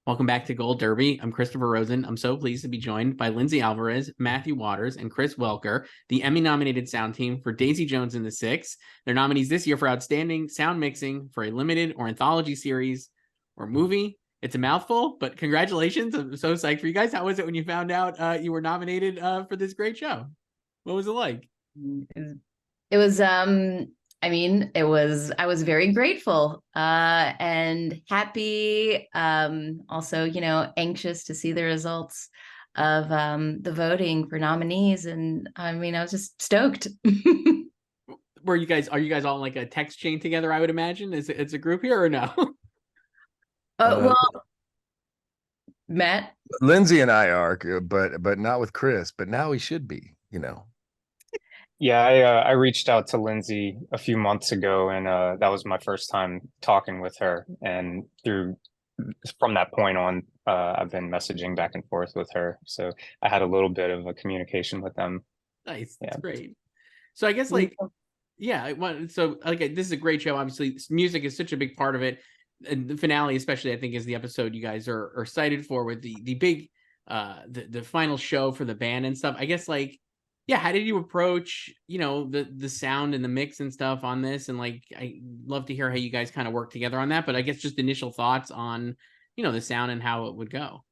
Welcome back to Gold Derby. I'm Christopher Rosen. I'm so pleased to be joined by Lindsey Alvarez, Mathew Waters, and Chris Welcker, the Emmy-nominated sound team for Daisy Jones and the Six. They're nominees this year for Outstanding Sound Mixing for a limited or anthology series or movie. It's a mouthful, but congratulations. I'm so psyched for you guys. How was it when you found out you were nominated for this great show? What was it like? It was I was very grateful and happy, also, anxious to see the results of the voting for nominees, and I was just stoked. Are you guys all in like a text chain together, I would imagine? It's a group here or no? Well, Matt. Lindsey and I are, but not with Chris. But now he should be, Yeah, I reached out to Lindsey a few months ago, and that was my first time talking with her. And from that point on, I've been messaging back and forth with her. So I had a little bit of a communication with them. Nice, that's great. So I guess this is a great show. Obviously, music is such a big part of it. And the finale, especially, I think, is the episode you guys are excited for, with the big the final show for the band and stuff. I guess how did you approach, the sound and the mix and stuff on this? And I love to hear how you guys kind of work together on that. But I guess just initial thoughts on, the sound and how it would go.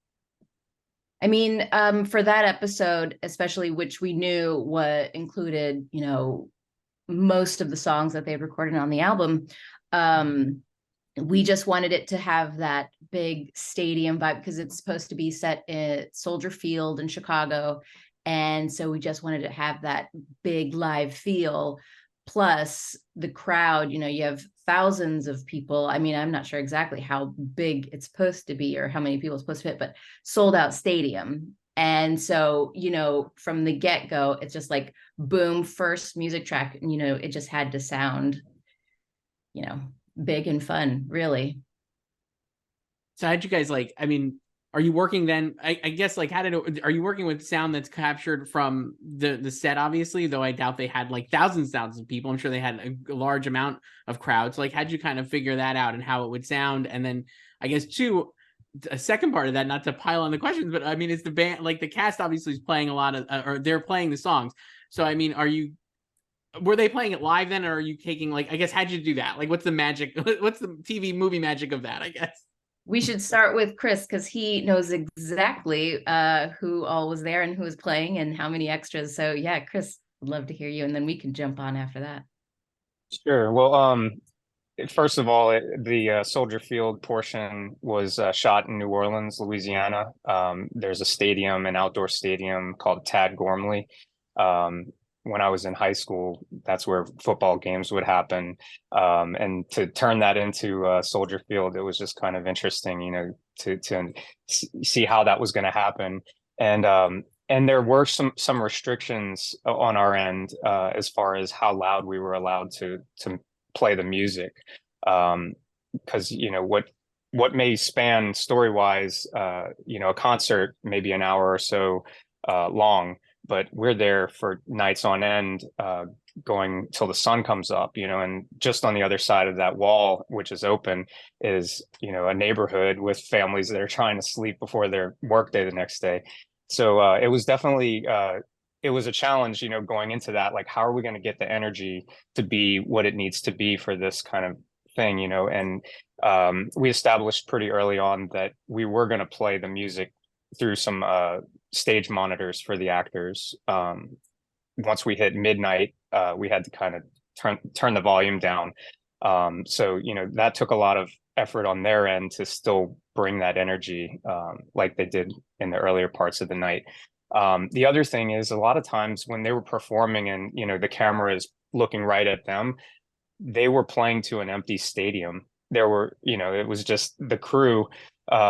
For that episode, especially, which we knew what included, most of the songs that they had recorded on the album, we just wanted it to have that big stadium vibe because it's supposed to be set at Soldier Field in Chicago. And so we just wanted to have that big live feel. Plus the crowd, you have thousands of people. I'm not sure exactly how big it's supposed to be or how many people it's supposed to fit, but sold out stadium. And so, from the get-go, it's just like, boom, first music track, and, it just had to sound, big and fun, really. So how'd you guys are you working then? I guess are you working with sound that's captured from the set, obviously, though I doubt they had thousands of people. I'm sure they had a large amount of crowds. How'd you kind of figure that out and how it would sound? And then I guess a second part of that, not to pile on the questions, but is the band, the cast obviously is playing a lot of, or they're playing the songs. So, were they playing it live then? Or are you taking I guess, how'd you do that? What's the magic? What's the TV movie magic of that, I guess? We should start with Chris because he knows exactly who all was there and who was playing and how many extras. So yeah, Chris, would love to hear you, and then we can jump on after that. Sure. Well, first of all, the Soldier Field portion was shot in New Orleans, Louisiana. There's a stadium, an outdoor stadium called Tad Gormley. When I was in high school, that's where football games would happen. And to turn that into Soldier Field, it was just kind of interesting, to see how that was going to happen. And there were some restrictions on our end as far as how loud we were allowed to play the music. Because, what may span story-wise, a concert, maybe an hour or so long, but we're there for nights on end, going till the sun comes up, and just on the other side of that wall, which is open, is, a neighborhood with families that are trying to sleep before their workday the next day. So it was definitely, it was a challenge, going into that, how are we going to get the energy to be what it needs to be for this kind of thing, and we established pretty early on that we were going to play the music through some stage monitors for the actors. Once we hit midnight, we had to kind of turn the volume down. So that took a lot of effort on their end to still bring that energy like they did in the earlier parts of the night. The other thing is, a lot of times when they were performing and the camera is looking right at them, they were playing to an empty stadium. There were, it was just the crew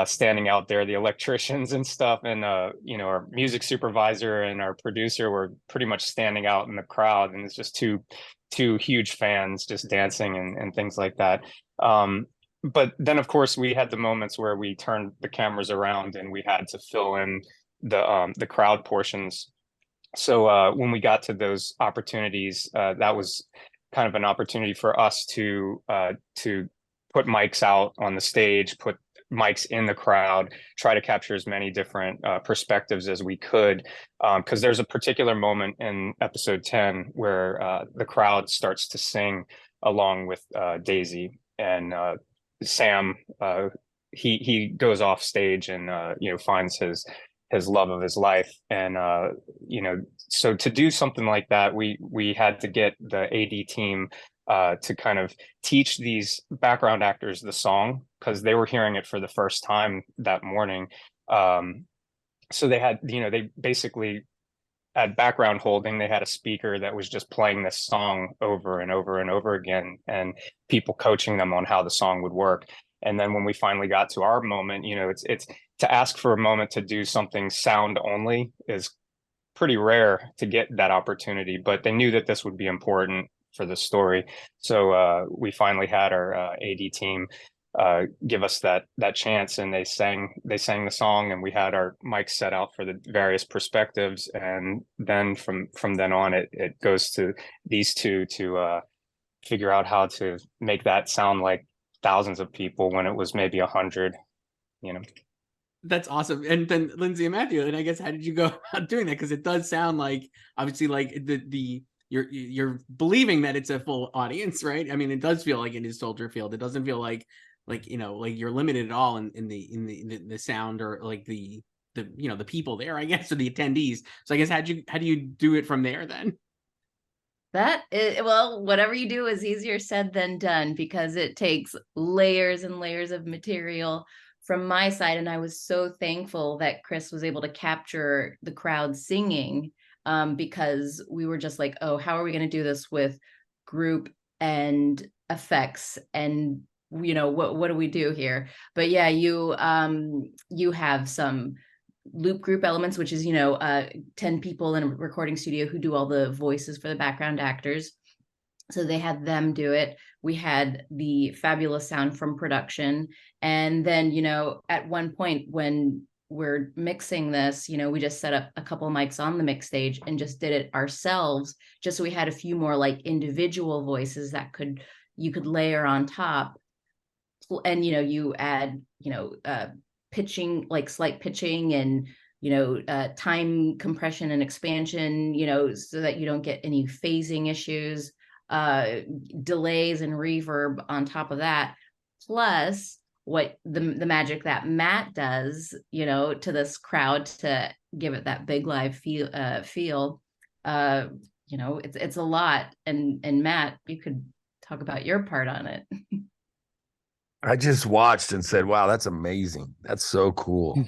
standing out there, the electricians and stuff, and our music supervisor and our producer were pretty much standing out in the crowd, and it's just two huge fans just dancing and things like that. But then, of course, we had the moments where we turned the cameras around and we had to fill in the crowd portions. So when we got to those opportunities, that was kind of an opportunity for us to put mics out on the stage, put mics in the crowd, try to capture as many different perspectives as we could. Because there's a particular moment in episode 10 where the crowd starts to sing along with Daisy, and Sam, he goes off stage and finds his love of his life. And so to do something like that, we had to get the AD team to kind of teach these background actors the song, because they were hearing it for the first time that morning. So they had, they basically at background holding, they had a speaker that was just playing this song over and over and over again, and people coaching them on how the song would work. And then when we finally got to our moment, it's to ask for a moment to do something sound only is pretty rare to get that opportunity, but they knew that this would be important for the story. So we finally had our AD team give us that chance, and they sang the song, and we had our mics set out for the various perspectives. And then from then on, it goes to these two to figure out how to make that sound like thousands of people when it was maybe 100. That's awesome. And then Lindsey and Mathew, and I guess, how did you go about doing that? Because it does sound like, obviously, like you're believing that it's a full audience, right? I mean, it does feel like it is Soldier Field. It doesn't feel like you're limited at all in the sound, or like the people there, I guess, or the attendees. So I guess how do you do it from there then? That is, well, whatever you do is easier said than done, because it takes layers and layers of material from my side. And I was so thankful that Chris was able to capture the crowd singing, because we were just like, oh, how are we going to do this with group and effects? And what do we do here? But yeah, you have some loop group elements, which is 10 people in a recording studio who do all the voices for the background actors. So they had them do it. We had the fabulous sound from production. And then, at one point when we're mixing this, we just set up a couple mics on the mix stage and just did it ourselves, just so we had a few more like individual voices that you could layer on top. And, you add, pitching, like slight pitching, and, time compression and expansion, so that you don't get any phasing issues, delays and reverb on top of that. Plus what the magic that Matt does, to this crowd to give it that big live feel, it's a lot. And Matt, you could talk about your part on it. I just watched and said, "Wow, that's amazing. That's so cool."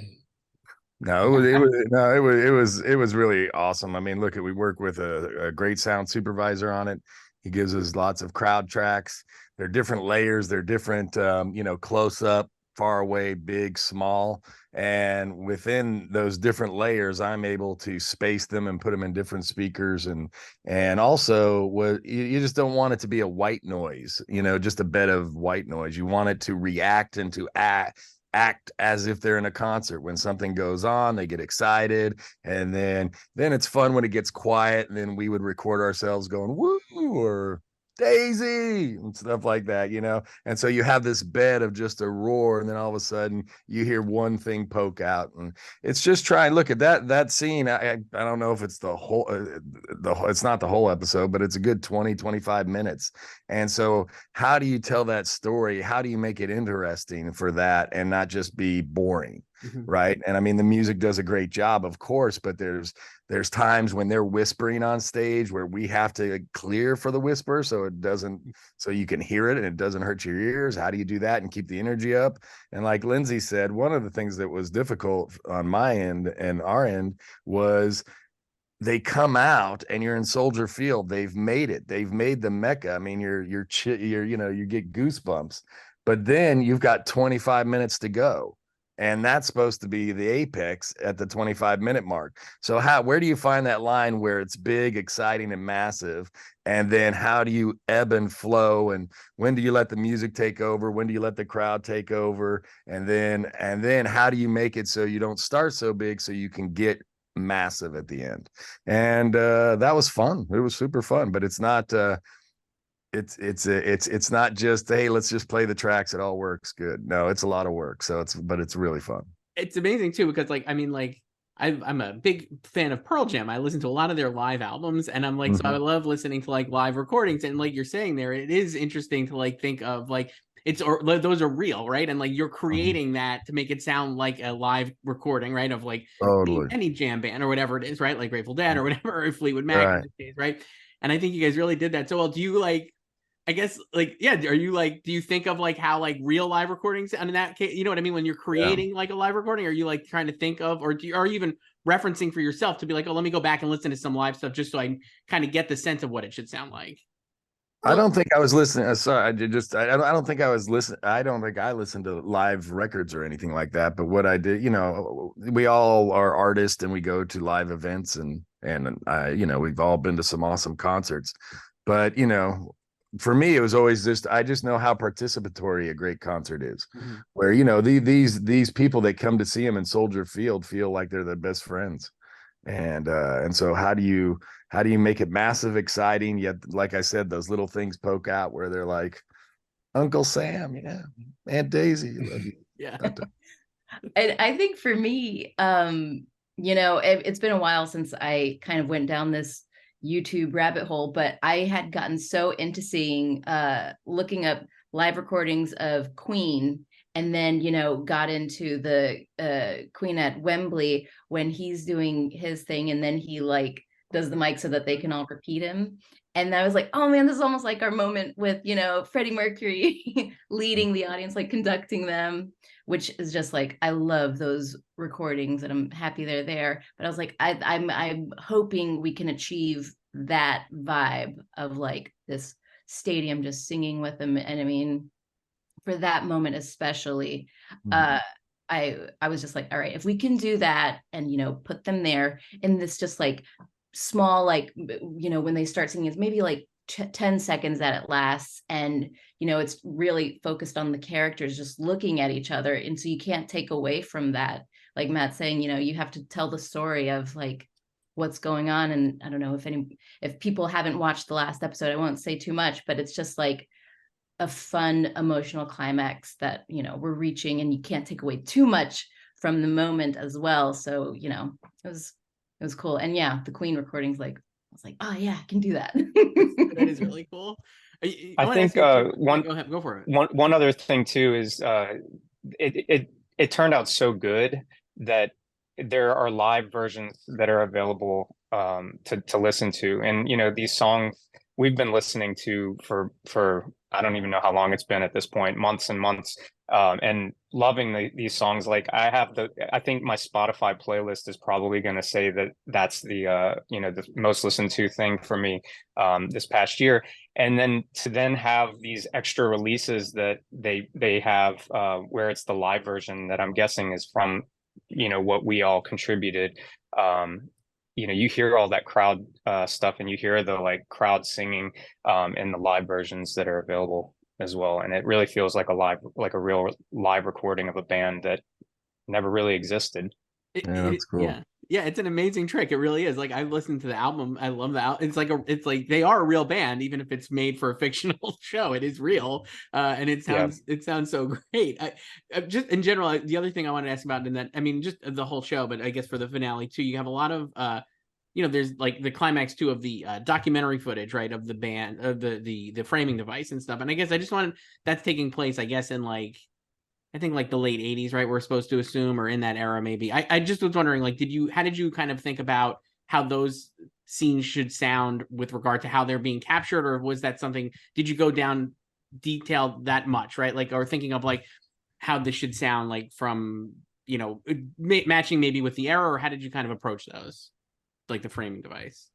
It was really awesome. I mean, we work with a great sound supervisor on it. He gives us lots of crowd tracks. They're different layers. They're different, close up, far away, big, small. And within those different layers, I'm able to space them and put them in different speakers. And also, you just don't want it to be a white noise, just a bed of white noise. You want it to react and to act as if they're in a concert. When something goes on, they get excited, and then it's fun when it gets quiet, and then we would record ourselves going woo or Daisy and stuff like that, and so you have this bed of just a roar, and then all of a sudden you hear one thing poke out, and it's just trying. Look at that scene. I don't know if it's the whole it's not the whole episode, but it's a good 20-25 minutes. And so how do you tell that story? How do you make it interesting for that and not just be boring? Right. And I mean, the music does a great job, of course, but there's times when they're whispering on stage where we have to clear for the whisper so you can hear it and it doesn't hurt your ears. How do you do that and keep the energy up? And like Lindsey said, one of the things that was difficult on my end and our end was they come out and you're in Soldier Field. They've made it. They've made the Mecca. I mean, you get goosebumps, but then you've got 25 minutes to go. And that's supposed to be the apex at the 25-minute mark. So where do you find that line where it's big, exciting, and massive? And then how do you ebb and flow? And when do you let the music take over? When do you let the crowd take over? And then how do you make it so you don't start so big so you can get massive at the end? And that was fun. It was super fun, but it's not It's not just, hey, let's just play the tracks, it all works good. No, it's a lot of work. So but it's really fun. It's amazing too, because like, I mean, like I'm a big fan of Pearl Jam. I listen to a lot of their live albums, and I'm like, so I love listening to like live recordings. And like you're saying there, it is interesting to like think of like those are real, right? And like you're creating that to make it sound like a live recording, right? Of like Totally. any jam band or whatever it is, right? Like Grateful Dead or whatever, or Fleetwood Mac in Right. this case, right? And I think you guys really did that so well. Do you like, I guess, like, yeah, are you like, do you think of like how like real live recordings, and in that case, you know what I mean, when you're Yeah. creating like a live recording, are you like trying to think of, or are you even referencing for yourself to be like, oh, let me go back and listen to some live stuff just so I kind of get the sense of what it should sound like? I don't think I was listening. Sorry, I don't think I was listening. I don't think I listened to live records or anything like that. But what I did, we all are artists and we go to live events, and we've all been to some awesome concerts. But for me, it was always I just know how participatory a great concert is, where these people that come to see them in Soldier Field feel like they're their best friends, and so how do you make it massive, exciting, yet like I said, those little things poke out where they're like, Uncle Sam, Aunt Daisy, love you. Yeah. And I think for me, it's been a while since I kind of went down this YouTube rabbit hole, but I had gotten so into looking up live recordings of Queen, and then, got into the Queen at Wembley when he's doing his thing, and then he like does the mic so that they can all repeat him. And I was like, oh man, this is almost like our moment with, Freddie Mercury leading the audience, like conducting them, which is just like, I love those recordings and I'm happy they're there. But I was like, I'm hoping we can achieve that vibe of like this stadium just singing with them. And I mean, for that moment especially, I was just like, all right, if we can do that and put them there in this just like small, like when they start singing, it's maybe like 10 seconds that it lasts, and it's really focused on the characters just looking at each other, and so you can't take away from that, like Matt's saying, you have to tell the story of like what's going on. And I don't know if people haven't watched the last episode, I won't say too much, but it's just like a fun emotional climax that we're reaching, and you can't take away too much from the moment as well. So it was cool. And yeah, the Queen recordings, like I was like, oh yeah, I can do that. That is really cool. I think go ahead, go for it. One other thing too is it turned out so good that there are live versions that are available to listen to, and these songs we've been listening to for I don't even know how long it's been at this point, months and months, and loving these songs. Like I think my Spotify playlist is probably going to say that's the the most listened to thing for me this past year. And then to have these extra releases that they have where it's the live version that I'm guessing is from what we all contributed. You hear all that crowd stuff, and you hear the like crowd singing in the live versions that are available as well, and it really feels like a real live recording of a band that never really existed. That's cool. Yeah, it's an amazing trick. It really is. Like, I've listened to the album. I love the album. It's like they are a real band, even if it's made for a fictional show. It is real, and it sounds so great. I just in general, the other thing I wanted to ask about, and that, I mean, just the whole show, but I guess for the finale too, you have a lot of there's like the climax too of the documentary footage, right, of the band, of the framing device and stuff. And I guess I just wanted, that's taking place, I guess, in like, I think like the late 80s, right? We're supposed to assume, or in that era, maybe. I just was wondering, like, how did you kind of think about how those scenes should sound with regard to how they're being captured? Or was that something, did you go down detailed that much, right? Like, or thinking of like how this should sound like from, matching maybe with the era, or how did you kind of approach those? Like the framing device?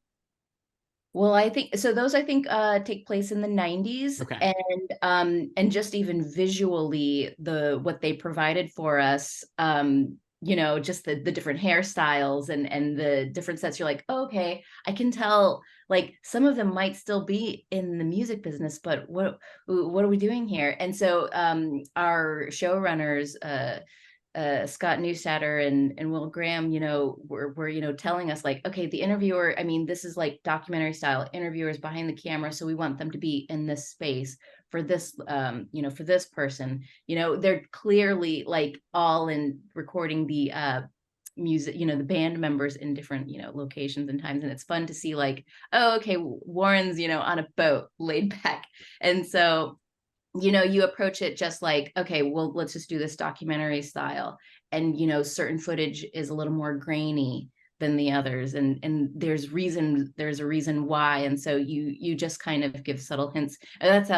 Well, I think so. Those, I think, take place in the 90s. Okay. And just even visually, what they provided for us, just the different hairstyles and the different sets. You're like, oh, okay, I can tell. Like some of them might still be in the music business, but what are we doing here? And so our showrunners, Scott Newstatter and Will Graham, were telling us like, okay, the interviewer, I mean, this is like documentary style, interviewers behind the camera, so we want them to be in this space for this, for this person. They're clearly like all in recording the music, the band members in different, locations and times, and it's fun to see like, oh, okay, Warren's, on a boat laid back, and so you approach it just like, okay, well, let's just do this documentary style. And, certain footage is a little more grainy than the others. And there's a reason why. And so you just kind of give subtle hints. And that's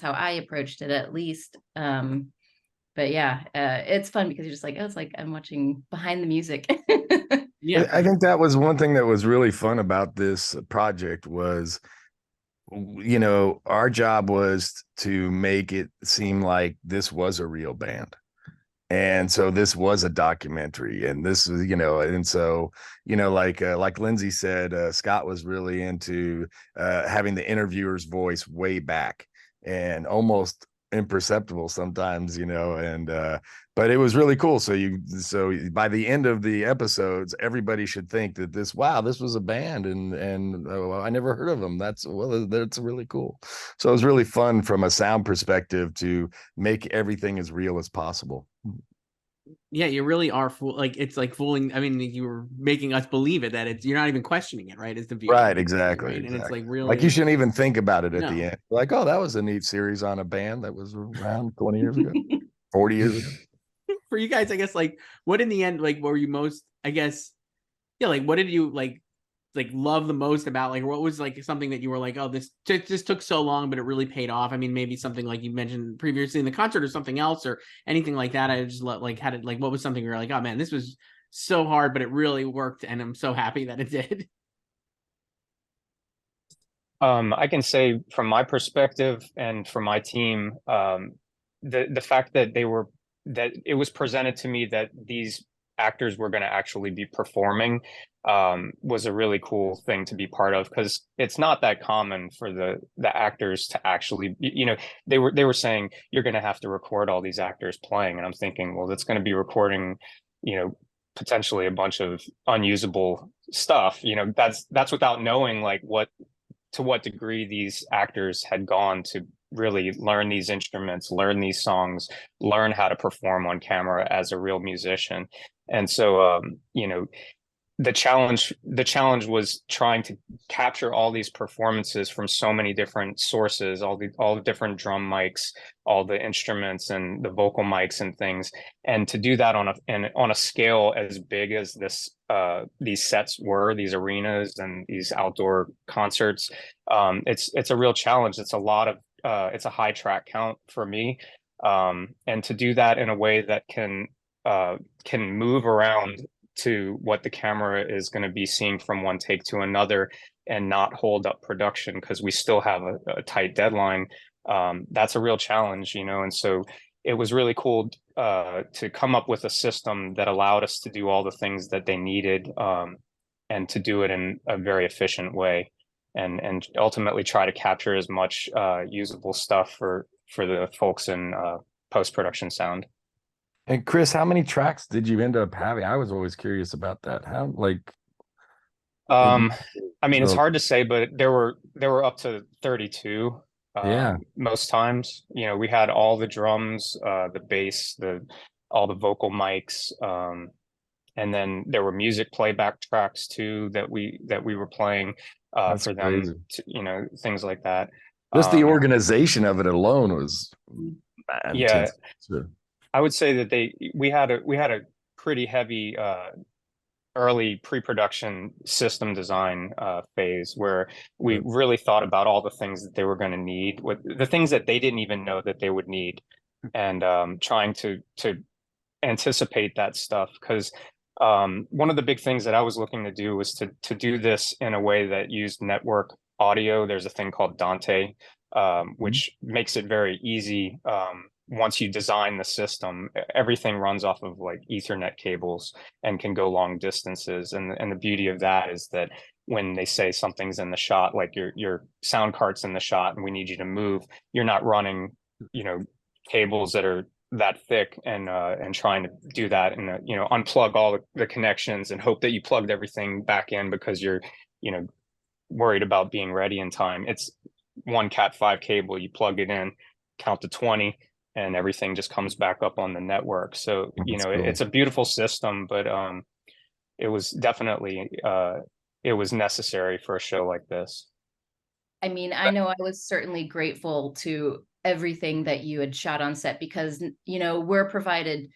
how I approached it, at least. But yeah, it's fun because you're just like, oh, it's like I'm watching behind the music. Yeah, I think that was one thing that was really fun about this project was, our job was to make it seem like this was a real band. And so this was a documentary, and this was, and so, like Lindsey said, Scott was really into having the interviewer's voice way back and almost imperceptible sometimes, but it was really cool. So by the end of the episodes, everybody should think that this was a band, and I never heard of them. That's really cool. So it was really fun from a sound perspective to make everything as real as possible. Yeah, you really are it's like fooling. I mean, you were making us believe it, that you're not even questioning it, right? Is the viewer, right? Exactly, right? exactly. And it's like really like you shouldn't even think about it at No. the end. Like, oh, that was a neat series on a band that was around 20 years ago, 40 years ago. For you guys, I guess, like, what in the end, like, were you most, I guess, yeah, like, what did you like love the most about, like, what was like something that you were like, oh, this just took so long, but it really paid off? I mean, maybe something like you mentioned previously in the concert, or something else, or anything like that. I just like had it, like, what was something you were like, oh man, this was so hard, but it really worked, and I'm so happy that it did. I can say from my perspective and from my team, the fact that that it was presented to me that these actors were going to actually be performing was a really cool thing to be part of, because it's not that common for the actors to actually, they were saying you're going to have to record all these actors playing, and I'm thinking, well, that's going to be recording, potentially a bunch of unusable stuff. That's without knowing like to what degree these actors had gone to really learn these instruments, learn these songs, learn how to perform on camera as a real musician. And so, the challenge was trying to capture all these performances from so many different sources, all the different drum mics, all the instruments and the vocal mics and things, and to do that on a scale as big as these sets were, these arenas and these outdoor concerts. It's a real challenge. It's a high track count for me, and to do that in a way that can move around to what the camera is going to be seeing from one take to another, and not hold up production because we still have a tight deadline. That's a real challenge, and so it was really cool to come up with a system that allowed us to do all the things that they needed, and to do it in a very efficient way, and ultimately try to capture as much usable stuff for the folks in post-production sound. And Chris, how many tracks did you end up having? I was always curious about that. How, like, I mean, it's hard to say, but there were up to 32. Yeah. Most times, we had all the drums, the bass, all the vocal mics, and then there were music playback tracks too that we were playing for them, to, things like that. Just the organization of it alone was yeah. I would say that we had a pretty heavy early pre-production system design phase where we really thought about all the things that they were going to need, with the things that they didn't even know that they would need, and trying to anticipate that stuff. Because one of the big things that I was looking to do was to do this in a way that used network audio. There's a thing called Dante, which makes it very easy. Once you design the system, everything runs off of like Ethernet cables and can go long distances. And the beauty of that is that when they say something's in the shot, like your sound cart's in the shot and we need you to move, you're not running, cables that are that thick, and trying to do that and unplug all the connections and hope that you plugged everything back in because you're worried about being ready in time. It's one Cat5 cable, you plug it in, count to 20, and everything just comes back up on the network. So That's cool. it's a beautiful system, but it was definitely it was necessary for a show like this. I mean, I know I was certainly grateful to everything that you had shot on set because, we're provided,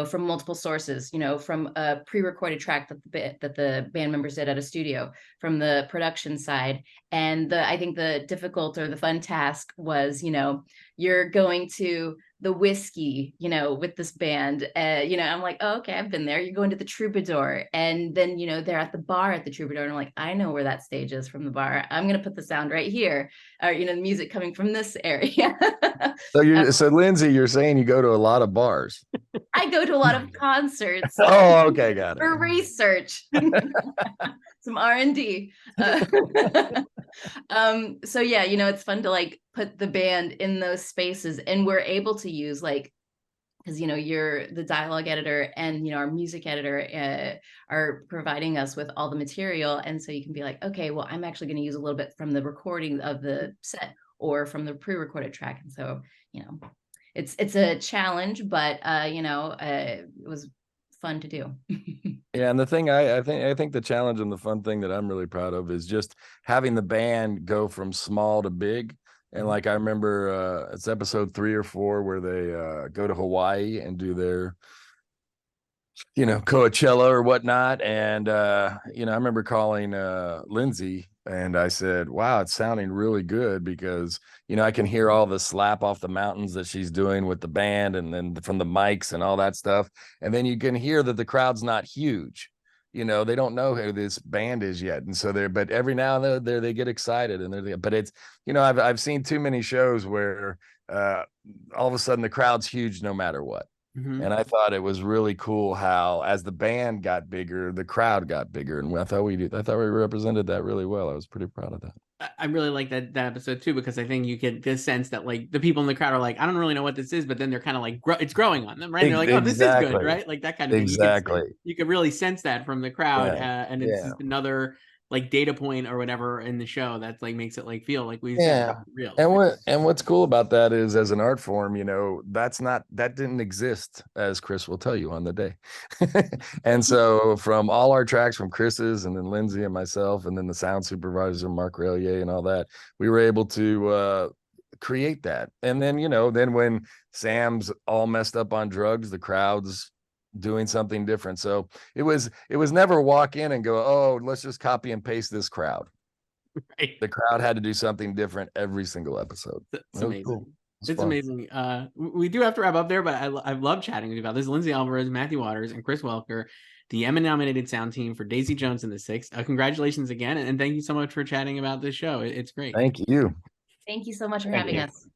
from multiple sources, from a pre-recorded track that the band members did at a studio, from the production side. And I think the difficult or the fun task was, you're going to the whiskey, with this band. I'm like, oh, okay, I've been there. You're going to the Troubadour. And then, they're at the bar at the Troubadour. And I'm like, I know where that stage is from the bar. I'm going to put the sound right here. Or, the music coming from this area. So Lindsey, you're saying you go to a lot of bars. I go to a lot of concerts. Oh, okay, got it. For research. Some R&D. So yeah, it's fun to like put the band in those spaces, and we're able to use because you're the dialogue editor and our music editor are providing us with all the material, and so you can be like, okay, well, I'm actually going to use a little bit from the recording of the set or from the pre-recorded track, and so it's a challenge, but it was fun to do. Yeah, and the thing I think the challenge and the fun thing that I'm really proud of is just having the band go from small to big. And like I remember it's episode 3 or 4 where they go to Hawaii and do their Coachella or whatnot. And I remember calling Lindsey and I said, wow, it's sounding really good because I can hear all the slap off the mountains that she's doing with the band and then from the mics and all that stuff. And then you can hear that the crowd's not huge. They don't know who this band is yet. And so but every now and then they get excited but it's, I've seen too many shows where all of a sudden the crowd's huge no matter what. Mm-hmm. And I thought it was really cool how, as the band got bigger, the crowd got bigger, and I thought we represented that really well. I was pretty proud of that. I really like that episode too, because I think you get this sense that like the people in the crowd are like, I don't really know what this is, but then they're kind of like it's growing on them, right? They're like, oh, this is good, right? Like that kind of thing. Exactly. You could really sense that from the crowd, and it's just another like data point or whatever in the show that like makes it like feel like we said real. And what's cool about that is, as an art form, that didn't exist, as Chris will tell you on the day. And so from all our tracks, from Chris's and then Lindsey and myself and then the sound supervisor Mark Relier and all that, we were able to create that. And then then when Sam's all messed up on drugs, the crowd's doing something different. So it was never walk in and go, oh, let's just copy and paste this crowd. Right. The crowd had to do something different every single episode. That's amazing. Cool. It's amazing. We do have to wrap up there, but I love chatting with you about this. Lindsey Alvarez, Mathew Waters, and Chris Welcker, the Emmy nominated sound team for Daisy Jones and the Six. Congratulations again, and thank you so much for chatting about this show. It's great. Thank you. Thank you so much for having us.